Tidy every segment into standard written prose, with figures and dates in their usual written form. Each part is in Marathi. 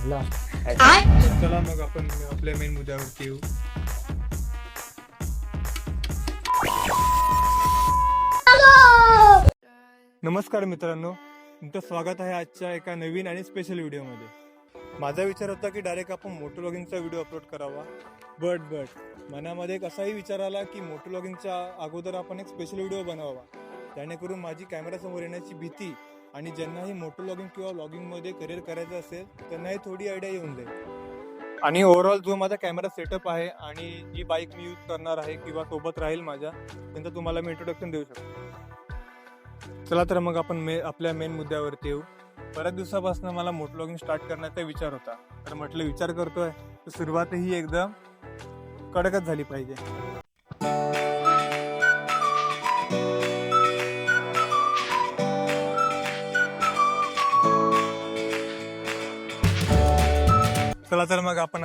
चला मग आपण आपल्या मेन मुद्द्यावरती येऊ. नमस्कार मित्रांनो, तुमचं स्वागत आहे आजच्या एका नवीन आणि स्पेशल व्हिडिओमध्ये. माझा विचार होता की डायरेक्ट आपण मोटो व्लॉगिंगचा व्हिडिओ अपलोड करावा, बट मनामध्ये एक असाही विचार आला की मोटो व्लॉगिंगच्या अगोदर आपण एक स्पेशल व्हिडिओ बनवावा, जेणेकरून माझी कॅमेरासमोर येण्याची भीती आणि ज्यांनाही मोटो व्लॉगिंग किंवा व्लॉगिंगमध्ये करिअर करायचं असेल त्यांनाही थोडी आयडिया येऊन जाईल. आणि ओव्हरऑल जो माझा कॅमेरा सेटअप आहे आणि जी बाईक मी यूज करणार आहे किंवा सोबत राहील माझ्या, त्यांचं तुम्हाला मी इंट्रोडक्शन देऊ शकतो. चला तर मग आपण आपल्या मेन मुद्द्यावरती येऊ. बऱ्याच दिवसापासून मला मोटो व्लॉगिंग स्टार्ट करण्याचा विचार होता, तर म्हटलं विचार करतोय तर सुरुवात ही एकदम कडकच झाली पाहिजे. चला तर मग आपण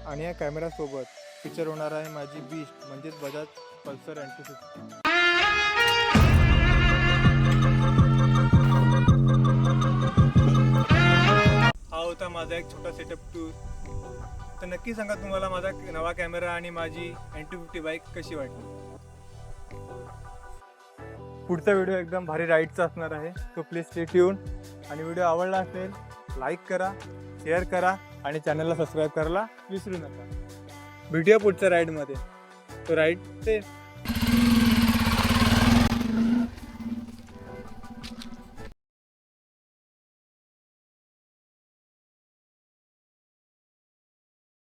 आणि या कॅमेरा सोबत फीचर होणार आहे माझी बीस्ट म्हणजेच बजाज पल्सर अँटी. हा होता माझा एक छोटा सेटअप टूर. तर नक्की सांगा तुम्हाला माझा नवा कॅमेरा आणि माझी NT50 बाईक कशी वाटली. पुढचा व्हिडिओ एकदम भारी राईडचा असणार आहे, तो प्लीज स्टे ट्यून. आणि व्हिडिओ आवडला असेल लाईक करा, शेअर करा आणि चॅनलला सबस्क्राईब करायला विसरू नका. भेटूया पुढच्या राईडमध्ये. तो राईड ते